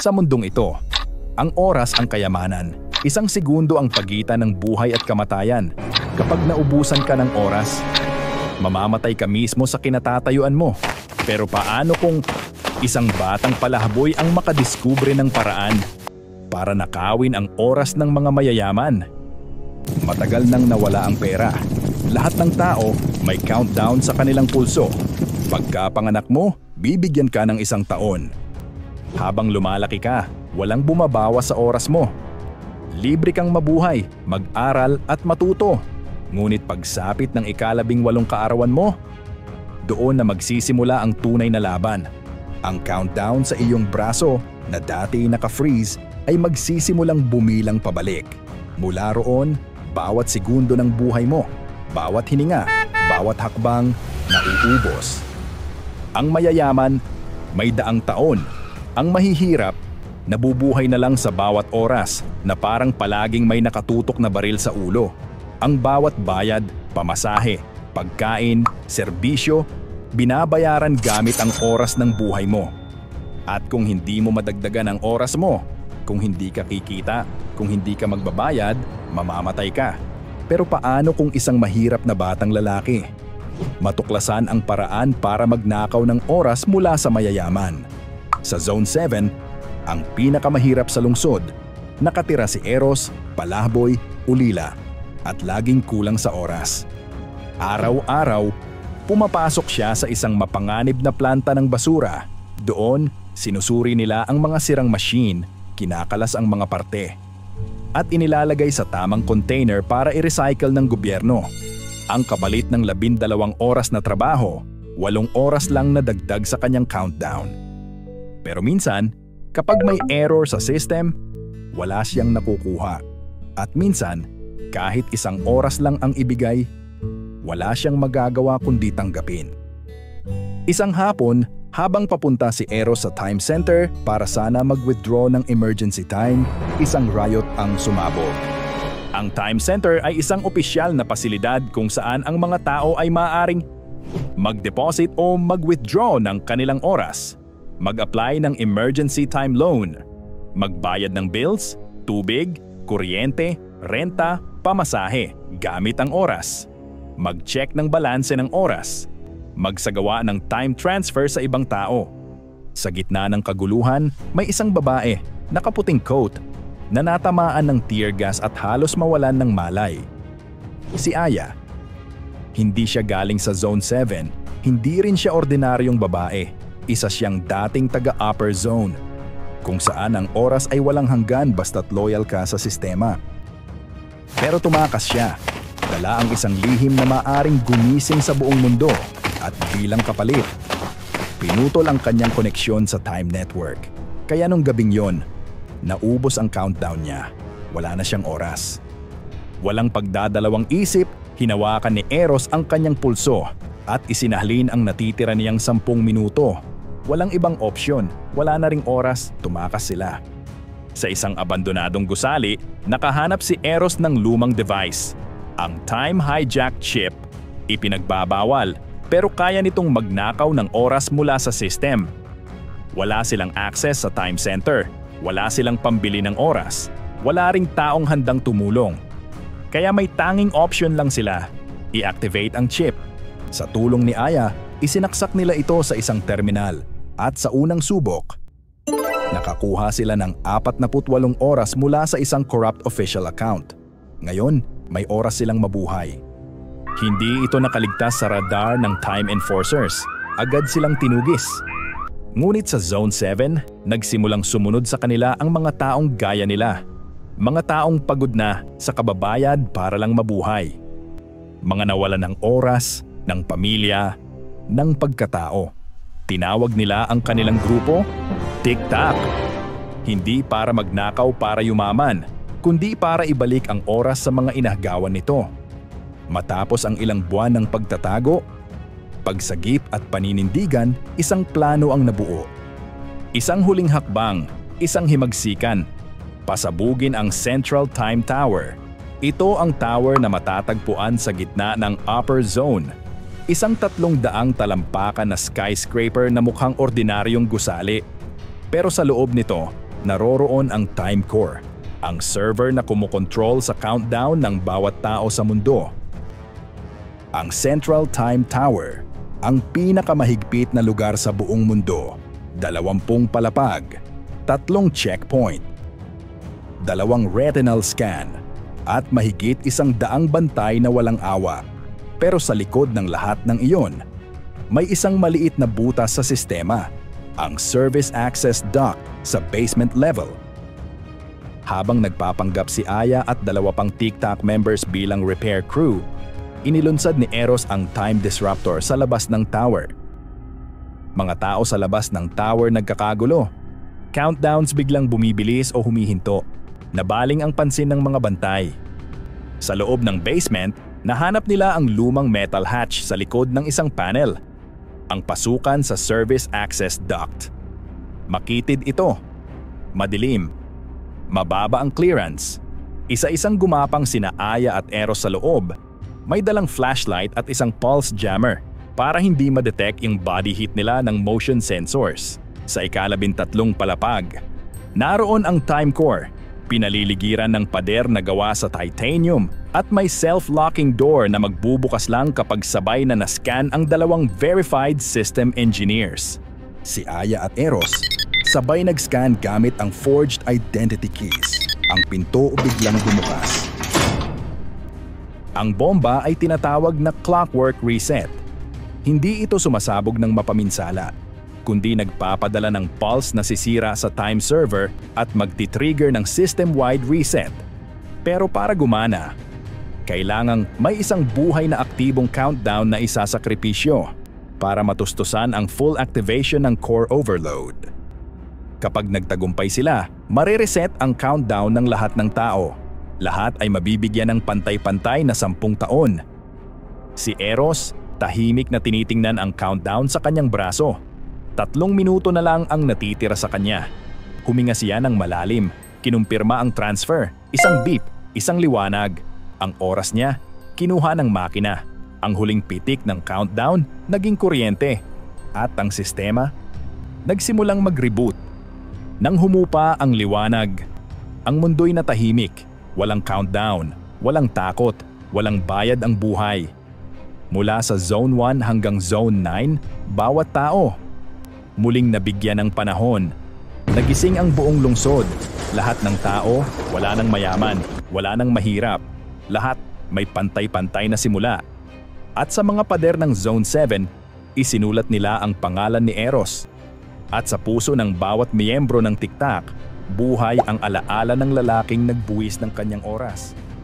Sa mundong ito, ang oras ang kayamanan. Isang segundo ang pagitan ng buhay at kamatayan. Kapag naubusan ka ng oras, mamamatay ka mismo sa kinatatayuan mo. Pero paano kung isang batang palaboy ang makadiskubre ng paraan para nakawin ang oras ng mga mayayaman? Matagal nang nawala ang pera. Lahat ng tao may countdown sa kanilang pulso. Pagkapanganak mo, bibigyan ka ng 1 taon. Habang lumalaki ka, walang bumabawas sa oras mo. Libre kang mabuhay, mag-aral at matuto. Ngunit pagsapit ng ika-18 kaarawan mo, doon na magsisimula ang tunay na laban. Ang countdown sa iyong braso na dati naka-freeze ay magsisimulang bumilang pabalik. Mula roon, bawat segundo ng buhay mo, bawat hininga, bawat hakbang, nauubos. Ang mayayaman, may 100 taon. Ang mahihirap, nabubuhay na lang sa bawat oras na parang palaging may nakatutok na baril sa ulo. Ang bawat bayad, pamasahe, pagkain, serbisyo, binabayaran gamit ang oras ng buhay mo. At kung hindi mo madagdagan ang oras mo, kung hindi ka kikita, kung hindi ka magbabayad, mamamatay ka. Pero paano kung isang mahirap na batang lalaki? Matuklasan ang paraan para magnakaw ng oras mula sa mayayaman. Sa Zone 7, ang pinakamahirap sa lungsod, nakatira si Eros, Palaboy, Ulila, at laging kulang sa oras. Araw-araw, pumapasok siya sa isang mapanganib na planta ng basura. Doon, sinusuri nila ang mga sirang machine, kinakalas ang mga parte, at inilalagay sa tamang container para i-recycle ng gobyerno. Ang kapalit ng 12 oras na trabaho, 8 oras lang na dagdag sa kanyang countdown. Pero minsan, kapag may error sa system, wala siyang nakukuha. At minsan, kahit 1 oras lang ang ibigay, wala siyang magagawa kundi tanggapin. Isang hapon, habang papunta si Eros sa time center para sana mag-withdraw ng emergency time, isang riot ang sumabog. Ang time center ay isang opisyal na pasilidad kung saan ang mga tao ay maaaring mag-deposit o mag-withdraw ng kanilang oras, mag-apply ng emergency time loan, magbayad ng bills, tubig, kuryente, renta, pamasahe gamit ang oras, mag-check ng balanse ng oras, magsagawa ng time transfer sa ibang tao. Sa gitna ng kaguluhan, may isang babae, nakaputing coat, na natamaan ng tear gas at halos mawalan ng malay. Si Aya. Hindi siya galing sa Zone 7, hindi rin siya ordinaryong babae. Isa siyang dating taga-upper zone, kung saan ang oras ay walang hanggan basta't loyal ka sa sistema. Pero tumakas siya, dala ang isang lihim na maaring gumising sa buong mundo at bilang kapalit, pinutol ang kanyang koneksyon sa time network. Kaya nung gabing yon, naubos ang countdown niya. Wala na siyang oras. Walang pagdadalawang isip, hinawakan ni Eros ang kanyang pulso at isinahlin ang natitira niyang 10 minuto. Walang ibang opsyon, wala na ring oras, tumakas sila. Sa isang abandonadong gusali, nakahanap si Eros ng lumang device. Ang time hijack chip, ipinagbabawal, pero kaya nitong magnakaw ng oras mula sa system. Wala silang access sa time center, wala silang pambili ng oras, wala ring taong handang tumulong. Kaya may tanging option lang sila, i-activate ang chip. Sa tulong ni Aya, isinaksak nila ito sa isang terminal. At sa unang subok, nakakuha sila ng 48 oras mula sa isang corrupt official account. Ngayon, may oras silang mabuhay. Hindi ito nakaligtas sa radar ng time enforcers. Agad silang tinugis. Ngunit sa Zone 7, nagsimulang sumunod sa kanila ang mga taong gaya nila. Mga taong pagod na sa kababayad para lang mabuhay. Mga nawalan ng oras, ng pamilya, ng pagkatao. Tinawag nila ang kanilang grupo, Tic-Tac. Hindi para magnakaw para yumaman, kundi para ibalik ang oras sa mga inahgawan nito. Matapos ang ilang buwan ng pagtatago, pagsagip at paninindigan, isang plano ang nabuo. Isang huling hakbang, isang himagsikan, pasabugin ang Central Time Tower. Ito ang tower na matatagpuan sa gitna ng Upper Zone. Isang 300 talampakan na skyscraper na mukhang ordinaryong gusali. Pero sa loob nito, naroroon ang Time Core, ang server na kumokontrol sa countdown ng bawat tao sa mundo. Ang Central Time Tower, ang pinakamahigpit na lugar sa buong mundo, 20 palapag, 3 checkpoint, 2 retinal scan, at mahigit 100 bantay na walang awa. Pero sa likod ng lahat ng iyon, may isang maliit na butas sa sistema, ang Service Access Duct sa basement level. Habang nagpapanggap si Aya at 2 pang TikTok members bilang repair crew, inilunsad ni Eros ang Time Disruptor sa labas ng tower. Mga tao sa labas ng tower nagkakagulo. Countdowns biglang bumibilis o humihinto. Nabaling ang pansin ng mga bantay. Sa loob ng basement, nahanap nila ang lumang metal hatch sa likod ng isang panel. Ang pasukan sa Service Access Duct. Makitid ito. Madilim. Mababa ang clearance. Isa-isang gumapang sina Aya at Eros sa loob. May dalang flashlight at isang pulse jammer para hindi ma-detect yung body heat nila ng motion sensors. Sa ika-13 palapag, naroon ang Time Core, pinaliligiran ng pader na gawa sa titanium at may self-locking door na magbubukas lang kapag sabay na nascan ang 2 verified system engineers. Si Aya at Eros, sabay nag-scan gamit ang forged identity keys. Ang pinto biglang bumukas. Ang bomba ay tinatawag na clockwork reset. Hindi ito sumasabog ng mapaminsala, kundi nagpapadala ng pulse na sisira sa time server at magti-trigger ng system-wide reset. Pero para gumana, kailangang may isang buhay na aktibong countdown na isasakripisyo para matustusan ang full activation ng core overload. Kapag nagtagumpay sila, marireset ang countdown ng lahat ng tao. Lahat ay mabibigyan ng pantay-pantay na 10 taon. Si Eros, tahimik na tinitingnan ang countdown sa kanyang braso. 3 minuto na lang ang natitira sa kanya. Huminga siya ng malalim, kinumpirma ang transfer, isang beep, isang liwanag. Ang oras niya, kinuha ng makina. Ang huling pitik ng countdown, naging kuryente. At ang sistema, nagsimulang mag-reboot. Nang humupa ang liwanag, ang mundo'y natahimik. Walang countdown, walang takot, walang bayad ang buhay. Mula sa Zone 1 hanggang Zone 9, bawat tao muling nabigyan ng panahon. Nagising ang buong lungsod. Lahat ng tao, wala nang mayaman, wala nang mahirap. Lahat may pantay-pantay na simula. At sa mga pader ng Zone 7, isinulat nila ang pangalan ni Eros. At sa puso ng bawat miyembro ng TikTok, buhay ang alaala ng lalaking nagbuwis ng kanyang oras.